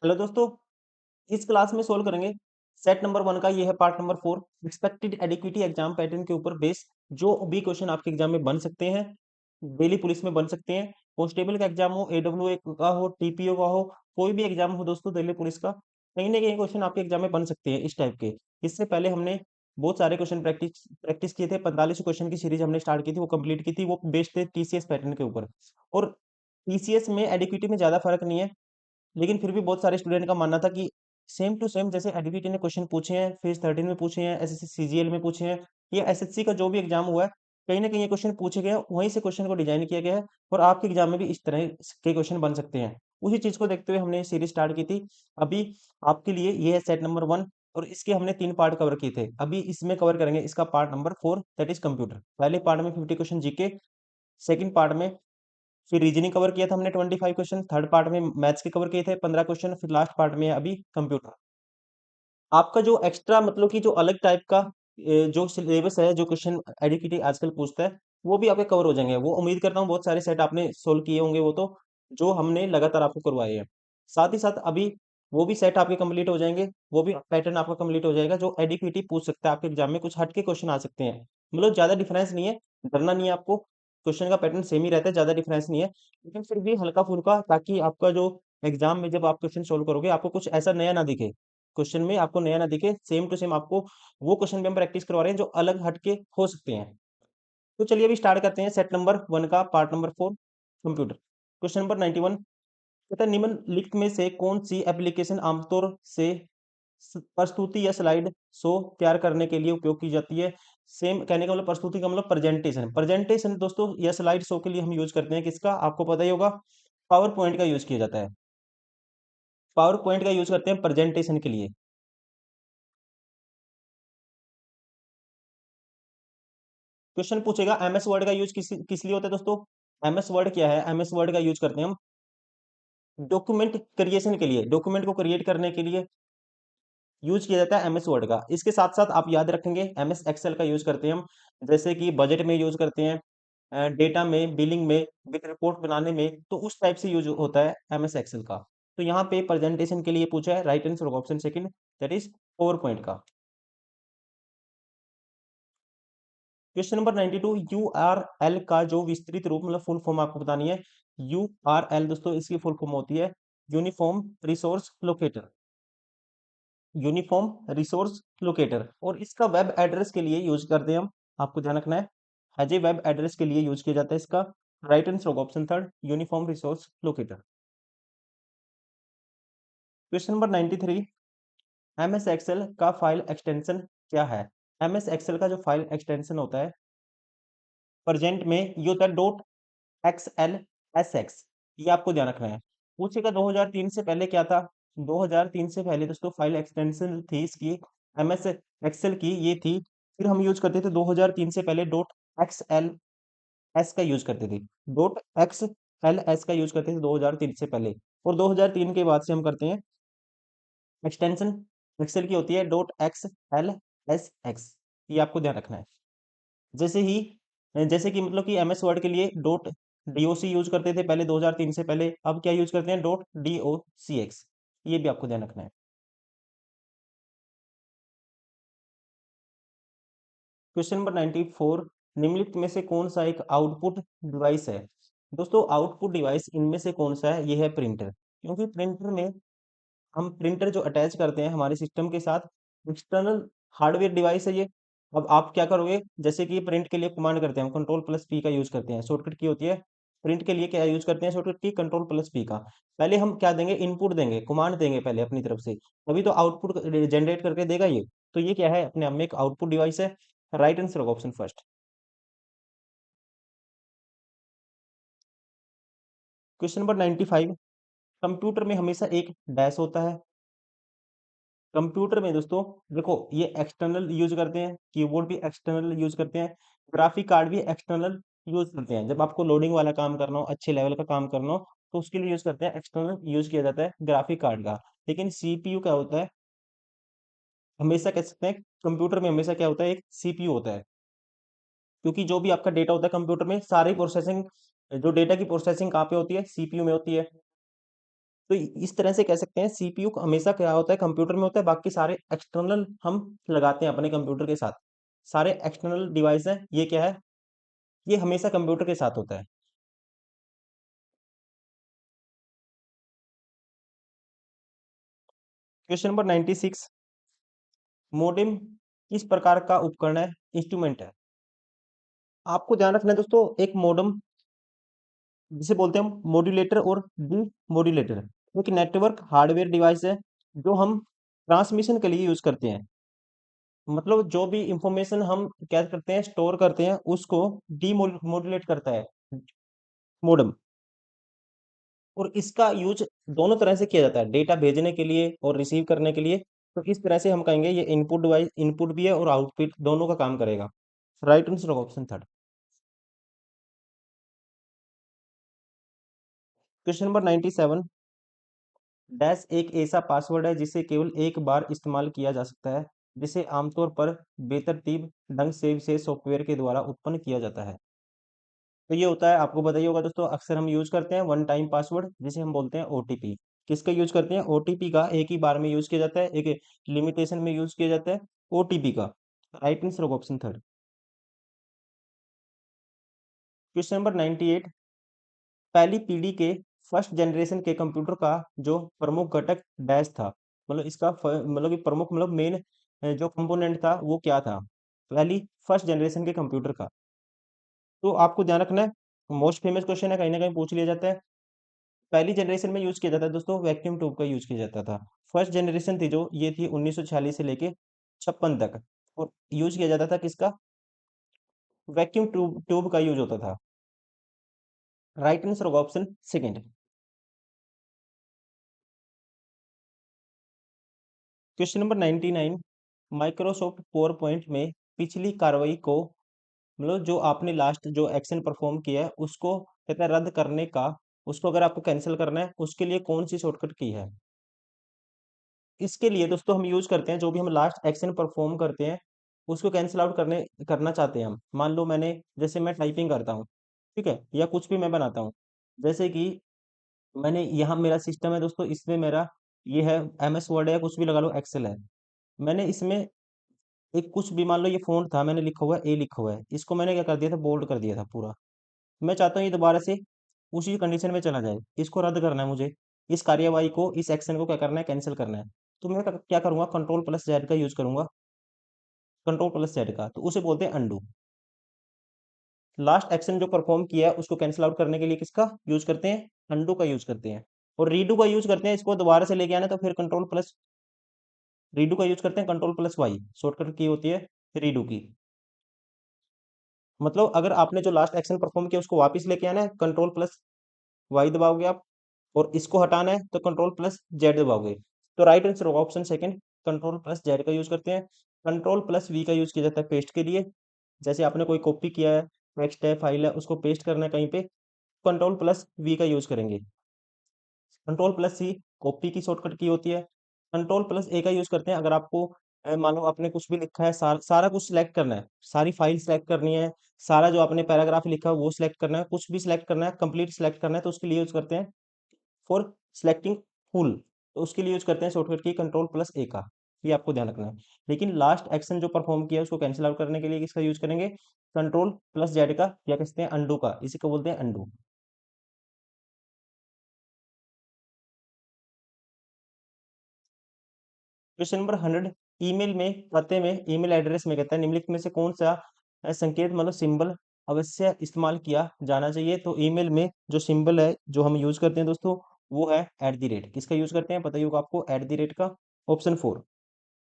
Hello दोस्तों, इस class में सोल्व करेंगे सेट नंबर 1 का। ये है पार्ट नंबर 4 एक्सपेक्टेड एडिक्विटी एग्जाम पैटर्न के ऊपर बेस जो भी क्वेश्चन आपके एग्जाम में बन सकते हैं, दिल्ली पुलिस में बन सकते हैं, कांस्टेबल का एग्जाम हो, एडब्ल्यू का हो, टीपीओ का हो, कोई भी एग्जाम हो दोस्तों दिल्ली पुलिस का, कहीं ना कहीं क्वेश्चन आपके एग्जाम में बन सकते हैं इस टाइप के। इससे पहले हमने बहुत सारे क्वेश्चन प्रैक्टिस प्रैक्टिस किए थे। 45 क्वेश्चन की सीरीज हमने स्टार्ट की थी, वो कंप्लीट की थी, वो बेस्ड थे टीसीएस पैटर्न के ऊपर। और टीसीएस में एडिक्विटी में ज्यादा फर्क नहीं है, लेकिन फिर भी बहुत सारे स्टूडेंट का मानना था कि सेम टू सेम जैसे एडीपीटी ने क्वेश्चन पूछे हैं, फेज 13 में पूछे हैं, एसएससी सीजीएल में पूछे हैं, या एसएससी का जो भी एग्जाम हुआ है, कहीं ना कहीं ये क्वेश्चन पूछे गए हैं, वहीं से क्वेश्चन को डिजाइन किया गया है। और आपके एग्जाम में भी इस तरह के क्वेश्चन बन सकते हैं। उसी चीज को देखते हुए हमने सीरीज स्टार्ट की थी। अभी आपके लिए ये है सेट नंबर 1, और इसके हमने 3 पार्ट कवर किए थे। अभी इसमें कवर करेंगे इसका part number 4, that is computer. पहले पार्ट में 50 क्वेश्चन जीके, सेकंड पार्ट में फिर रीजनिंग कवर किया था हमने 25 क्वेश्चन, थर्ड पार्ट में मैथ्स के कवर किए थे 15 क्वेश्चन, फिर लास्ट पार्ट में है अभी कंप्यूटर। आपका जो एक्स्ट्रा मतलब कि जो अलग टाइप का जो सिलेबस है, जो क्वेश्चन एडीपीटी आजकल पूछता है, वो भी आपके कवर हो जाएंगे। वो उम्मीद करता हूँ बहुत सारे सेट आपने सोल्व किए होंगे, वो तो जो हमने लगातार आपको करवाए हैं। साथ ही साथ अभी वो भी सेट आपके कंप्लीट हो जाएंगे, वो भी पैटर्न आपका कंप्लीट हो जाएगा जो एडीपीटी पूछ सकता है आपके एग्जाम में। कुछ हटके क्वेश्चन आ सकते हैं, मतलब ज्यादा डिफरेंस नहीं है, डरना नहीं है आपको। क्वेश्चन का पैटर्न सेम ही रहता है, ज्यादा डिफरेंस नहीं है, लेकिन फिर भी हल्का फुल्का, ताकि आपका जो एग्जाम में जब आप क्वेश्चन सोल्व करोगे आपको कुछ ऐसा नया ना दिखे, क्वेश्चन में आपको नया ना दिखे, सेम टू सेम आपको वो क्वेश्चन भी हम प्रैक्टिस करवा रहे हैं जो अलग हटके हो सकते हैं। तो चलिए अभी स्टार्ट करते हैं सेट नंबर 1 का part number 4 computer. Question number 91 कहता है निम्नलिखित में से कौन सी एप्लीकेशन आमतौर से प्रस्तुति या स्लाइड शो तैयार करने के लिए उपयोग की जाती है। सेम कहने का मतलब प्रस्तुति का मतलब प्रेजेंटेशन। प्रेजेंटेशन दोस्तों या स्लाइड शो के लिए हम यूज करते हैं किसका, आपको पता ही होगा, पावर पॉइंट का यूज किया जाता है। पावर पॉइंट का यूज करते हैं प्रेजेंटेशन के लिए। क्वेश्चन पूछेगा एमएस वर्ड का यूज किस किस लिए होता है दोस्तों। एमएस वर्ड क्या है, एमएस वर्ड का यूज करते हैं हम डॉक्यूमेंट क्रिएशन के लिए, डॉक्यूमेंट को क्रिएट करने के लिए यूज किया जाता है एमएस वर्ड का। इसके साथ साथ आप याद रखेंगे एमएस एक्सेल का यूज करते हैं हम, जैसे कि बजट में यूज करते हैं, डेटा में, बिलिंग में, बिग रिपोर्ट बनाने में, तो उस टाइप से यूज होता है एमएस एक्सेल का। तो यहाँ पे प्रेजेंटेशन के लिए पूछा है, right answer option second, that is power point का। क्वेश्चन नंबर 92 यूआरएल का जो विस्तृत रूप मतलब फुल फॉर्म आपको बतानी है। यूआरएल दोस्तों इसकी फुल फॉर्म होती है uniform resource locator, uniform resource locator. और इसका वेब एड्रेस के लिए यूज करते हैं हम, आपको ध्यान रखना है, एज ए वेब एड्रेस के लिए यूज किया जाता है इसका। Right answer option third, uniform resource locator. Question number 93 MS Excel का फाइल एक्सटेंशन क्या है। एमएस एक्सेल का जो फाइल एक्सटेंशन होता है प्रेजेंट में ये होता है डॉट एक्सएल एस एक्स, ये आपको ध्यान रखना है। पूछेगा 2003 से पहले क्या था। 2003 से पहले दोस्तों फाइल एक्सटेंशन थी इसकी, एमएस एक्सेल की ये थी। फिर हम यूज करते थे 2003 से पहले डॉट एक्सएल एस का यूज करते थे, डॉट एक्सएल एस का यूज करते थे 2003 से पहले। और 2003 के बाद से हम करते हैं एक्सटेंशन एक्सेल की होती है dot x L S x, ये आपको ध्यान रखना है। जैसे ही जैसे कि मतलब कि एमएस वर्ड के लिए डॉट डीओसी यूज करते थे पहले 2003 से पहले, अब क्या यूज करते हैं डॉट डीओसीएक्स, ये भी आपको ध्यान रखना है। क्वेश्चन नंबर 94 निम्नलिखित में से कौन सा एक आउटपुट डिवाइस है। दोस्तों आउटपुट डिवाइस इनमें से कौन सा है, ये है प्रिंटर। क्योंकि प्रिंटर में हम प्रिंटर जो अटैच करते हैं हमारे सिस्टम के साथ, एक्सटर्नल हार्डवेयर डिवाइस है ये। अब आप क्या करोगे, जैसे कि प्रिंट के लिए कमांड करते हैं हम कंट्रोल प्लस पी का यूज करते हैं, शॉर्टकट की होती है। प्रिंट के लिए क्या यूज करते हैं शॉर्टकट की, कंट्रोल प्लस पी का। पहले हम क्या देंगे, इनपुट देंगे, कमांड देंगे पहले अपनी तरफ से, तभी तो आउटपुट जनरेट करके देगा ये। तो ये क्या है, अपने आप में एक आउटपुट डिवाइस है। राइट आंसर होगा option first. Question number 95 computer में हमेशा एक डैश होता है। कंप्यूटर में दोस्तों देखो ये एक्सटर्नल यूज करते हैं, कीबोर्ड भी एक्सटर्नल यूज करते हैं, ग्राफिक कार्ड भी एक्सटर्नल यूज करते हैं। जब आपको लोडिंग वाला काम करना हो, अच्छे लेवल का काम करना हो, तो उसके लिए यूज करते हैं, एक्सटर्नल यूज किया जाता है ग्राफिक कार्ड का। लेकिन सीपीयू क्या होता है, हमेशा कह सकते हैं कंप्यूटर में हमेशा क्या होता है, एक सीपीयू होता है। क्योंकि जो भी आपका डेटा होता है कंप्यूटर में, सारी प्रोसेसिंग, जो डेटा की प्रोसेसिंग कहाँ पे होती है, सीपीयू में होती है। तो इस तरह से कह सकते हैं सीपीयू हमेशा क्या होता है, कंप्यूटर में होता है, बाकी सारे एक्सटर्नल हम लगाते हैं अपने कंप्यूटर के साथ। सारे एक्सटर्नल डिवाइस हैं, ये क्या है, ये हमेशा कंप्यूटर के साथ होता है। क्वेश्चन नंबर 96, मोडेम किस प्रकार का उपकरण है, इंस्ट्रूमेंट है। आपको ध्यान रखना है दोस्तों, एक मोडेम जिसे बोलते हैं हम मॉड्यूलेटर और डी मॉड्यूलेटर, एक नेटवर्क हार्डवेयर डिवाइस है जो हम ट्रांसमिशन के लिए यूज करते हैं। मतलब जो भी इंफॉर्मेशन हम क्या करते हैं, स्टोर करते हैं, उसको डी मॉड्यूलेट करता है मोडेम। और इसका यूज दोनों तरह से किया जाता है, डेटा भेजने के लिए और रिसीव करने के लिए। तो इस तरह से हम कहेंगे ये इनपुट डिवाइस, इनपुट भी है और आउटपुट दोनों का काम करेगा। Right answer option third. Question number 97, dash एक ऐसा पासवर्ड है जिसे केवल एक बार इस्तेमाल किया जा सकता है, जिसे आमतौर पर बेतरतीब ढंग से विशेष सॉफ्टवेयर के द्वारा उत्पन्न किया जाता है। तो ये होता है, आपको बताइए होगा दोस्तों, अक्सर हम यूज करते हैं वन टाइम पासवर्ड जिसे हम बोलते हैं ओटीपी। किसका यूज करते हैं, ओटीपी का एक ही बार में यूज किया जाता है, एक लिमिटेशन में यूज किया जाता है ओटीपी का। Right answer option third. Question number 98, पहली पीढ़ी के फर्स्ट जनरेशन के कंप्यूटर का जो प्रमुख घटक डैश था, मतलब इसका मतलब कि प्रमुख मतलब मेन जो कंपोनेंट था वो क्या था, पहली फर्स्ट जनरेशन के कंप्यूटर का। तो आपको ध्यान रखना है, मोस्ट फेमस क्वेश्चन है, कहीं ना कहीं पूछ लिया जाता है। पहली जनरेशन में यूज किया जाता है दोस्तों, वैक्यूम ट्यूब का यूज किया जाता था। फर्स्ट जनरेशन थी जो, ये थी 1946 से लेके 56 तक, और यूज किया जाता था किसका, वैक्यूम ट्यूब ट्यूब का यूज होता था। राइट आंसर होगा option second. Question number 99, Microsoft power point में पिछली कार्रवाई को, मतलब जो आपने लास्ट जो एक्शन परफॉर्म किया है उसको कहते हैं रद्द करने का, उसको अगर आपको कैंसिल करना है उसके लिए कौन सी शॉर्टकट की है। इसके लिए दोस्तों हम यूज करते हैं, जो भी हम लास्ट एक्शन परफॉर्म करते हैं उसको कैंसिल आउट करने करना चाहते हैं हम। मान लो मैंने, जैसे मैं टाइपिंग करता हूँ, ठीक है, या कुछ भी मैं बनाता हूँ, जैसे कि मैंने यहाँ मेरा सिस्टम है दोस्तों, इसमें मेरा ये है एमएस वर्ड है या कुछ भी लगा लो, एक्सेल है। मैंने इसमें एक कुछ भी, मान लो ये फ़ॉन्ट था, मैंने लिखा हुआ है ए लिखा हुआ है, इसको मैंने क्या कर दिया था, बोल्ड कर दिया था पूरा। मैं चाहता हूँ ये दोबारा से उसी कंडीशन में चला जाए, इसको रद्द करना है मुझे, इस कार्यवाही को, इस एक्शन को क्या करना है, कैंसिल करना है। तो मैं क्या करूँगा, कंट्रोल प्लस जेड का यूज़ करूँगा, कंट्रोल प्लस जेड का, तो उसे बोलते हैं अंडू। लास्ट एक्शन जो परफॉर्म किया है उसको कैंसिल आउट करने के लिए किसका यूज़ करते हैं, अंडू का यूज़ करते हैं। और रीडू का यूज़ करते हैं, इसको दोबारा से लेके आना है, तो फिर कंट्रोल प्लस, रीडू का यूज़ करते हैं, कंट्रोल प्लस वाई शॉर्टकट की होती है रीडू की। मतलब अगर आपने जो लास्ट एक्शन परफॉर्म किया उसको वापस लेके आना है, कंट्रोल प्लस वाई दबाओगे आप, और इसको हटाना है तो कंट्रोल प्लस जेड दबाओगे। तो राइट आंसर होगा option second, control plus Z का यूज करते हैं। कंट्रोल प्लस वी का यूज किया जाता है पेस्ट के लिए, जैसे आपने कोई कॉपी किया है, टेक्स्ट है, फाइल है, उसको पेस्ट करना है कहीं पे, कंट्रोल प्लस वी का यूज करेंगे। कंट्रोल प्लस सी कॉपी की शॉर्टकट की होती है। कंट्रोल प्लस ए का यूज करते हैं अगर आपको मान लो आपने कुछ भी लिखा है, सारा कुछ सिलेक्ट करना है, सारी फाइल सिलेक्ट करनी है, सारा जो आपने पैराग्राफ लिखा है वो सिलेक्ट करना है, कुछ भी सिलेक्ट करना है, कंप्लीट सिलेक्ट करना है, तो उसके लिए यूज करते हैं फॉर सिलेक्टिंग फुल, तो उसके लिए यूज करते हैं शॉर्टकट की कंट्रोल प्लस ए का। ये आपको ध्यान रखना है। लेकिन लास्ट एक्शन जो परफॉर्म किया उसको कैंसिल आउट करने के लिए किसका यूज करेंगे, कंट्रोल प्लस जेड का, या कहते हैं अंडू का, इसी को बोलते हैं अंडू। क्वेश्चन नंबर 100, ईमेल में पते में, ईमेल एड्रेस में कहता है निम्नलिखित में से कौन सा संकेत मतलब सिंबल अवश्य इस्तेमाल किया जाना चाहिए। तो ईमेल में जो सिंबल है जो हम यूज करते हैं दोस्तों, वो है एट द रेट। किसका यूज करते हैं, बताइए होगा आपको, एट द रेट का, ऑप्शन 4।